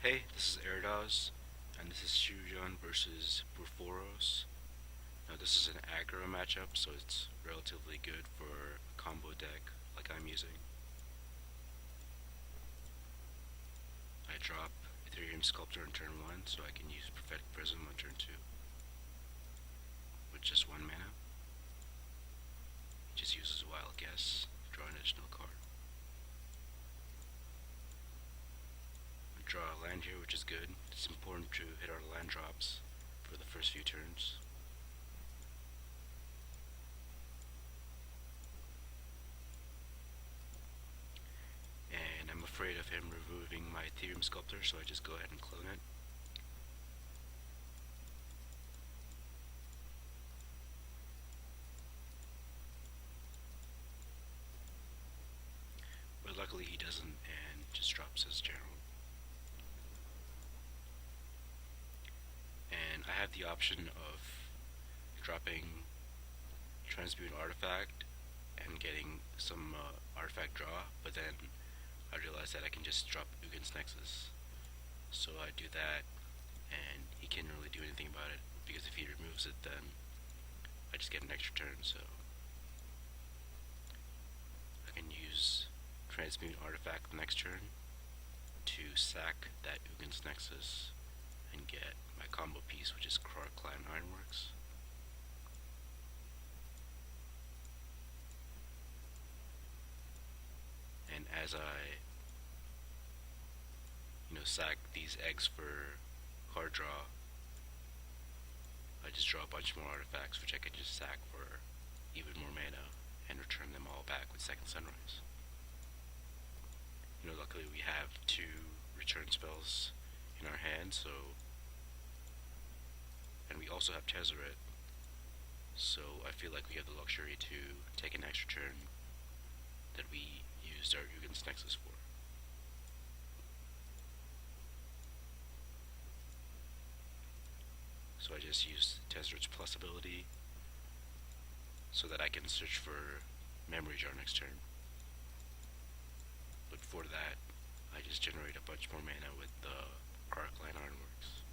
Hey, this is aerodozz, and this is Shu Yun versus Purphoros. Now this is an aggro matchup, so it's relatively good for a combo deck like I'm using. I drop Ethereum Sculptor on turn 1, so I can use Prophetic Prism on turn 2. With just 1 mana. He just uses Wild Guess, draw an additional card. Draw a land here, which is good. It's important to hit our land drops for the first few turns. And I'm afraid of him removing my Ethereum Sculptor, so I just go ahead and clone it. But luckily he doesn't, and just drops his general. And I have the option of dropping Transmute Artifact and getting some artifact draw, but then I realized that I can just drop Ugin's Nexus. So I do that, and he can't really do anything about it, because if he removes it, then I just get an extra turn, so I can use Transmute Artifact the next turn to sack that Ugin's Nexus and get my combo piece, which is Clan Ironworks. And as I, sack these eggs for card draw, I just draw a bunch more artifacts, which I can just sack for even more mana and return them all back with Second Sunrise. Luckily we have 2 return spells in our hand, and we also have Tezzeret, so I feel like we have the luxury to take an extra turn that we used our Ugin's Nexus for. So I just used Tezzeret's plus ability so that I can search for Memory Jar next turn. But before that, I just generate a bunch more mana with the Clan Ironworks.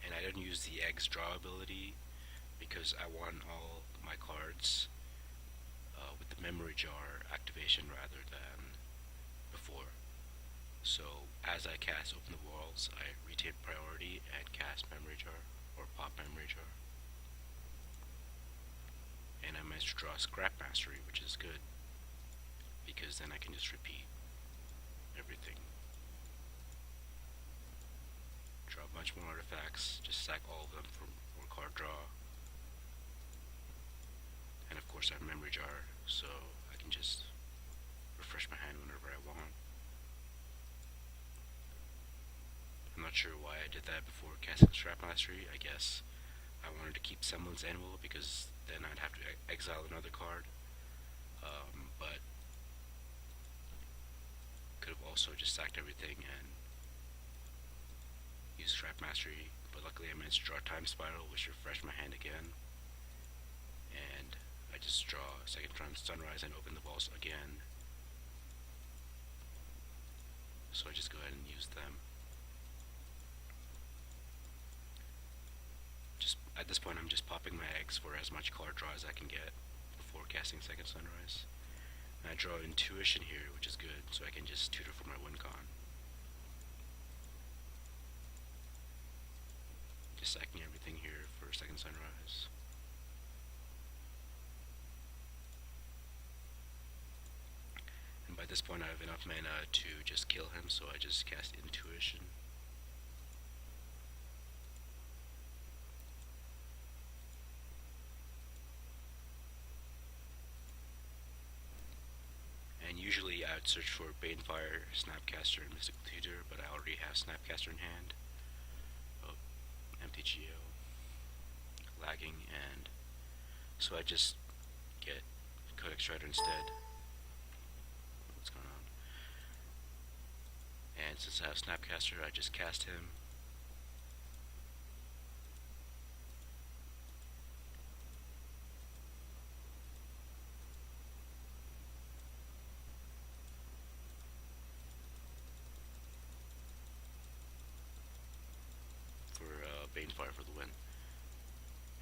And I didn't use the Eggs draw ability because I want all my cards with the Memory Jar activation rather than before. So as I cast Open the Worlds, I retain priority and cast Memory Jar, or pop Memory Jar. And I managed to draw Scrap Mastery, which is good, because then I can just repeat everything. Draw a bunch more artifacts, just sack all of them for card draw. And of course I have Memory Jar, so I can just refresh my hand whenever I want. I'm not sure why I did that before casting Scrap Mastery. I guess I wanted to keep Semblance Annual because then I'd have to exile another card. But could have also just sacked everything and used Scrap Mastery. But luckily I managed to draw Time Spiral, which refreshed my hand again. And I just draw Second Sunrise and open the walls again. So I just go ahead and use them. At this point, I'm just popping my eggs for as much card draw as I can get before casting Second Sunrise. And I draw Intuition here, which is good, so I can just tutor for my win con. Just sacking everything here for Second Sunrise. And by this point, I have enough mana to just kill him, so I just cast Intuition. And usually I would search for Banefire, Snapcaster, and Mystical Tutor, but I already have Snapcaster in hand. Oh, MTGO. Lagging, and so I just get Codex Strider instead. What's going on? And since I have Snapcaster, I just cast him. Banefire for the win.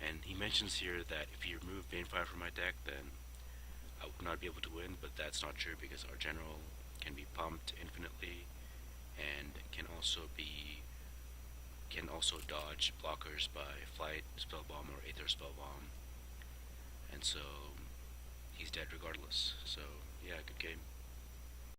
And he mentions here that if you remove Banefire from my deck, then I would not be able to win, but that's not true because our general can be pumped infinitely and can also dodge blockers by Flight, Spellbomb, or Aether Spellbomb, and so he's dead regardless. So yeah, good game.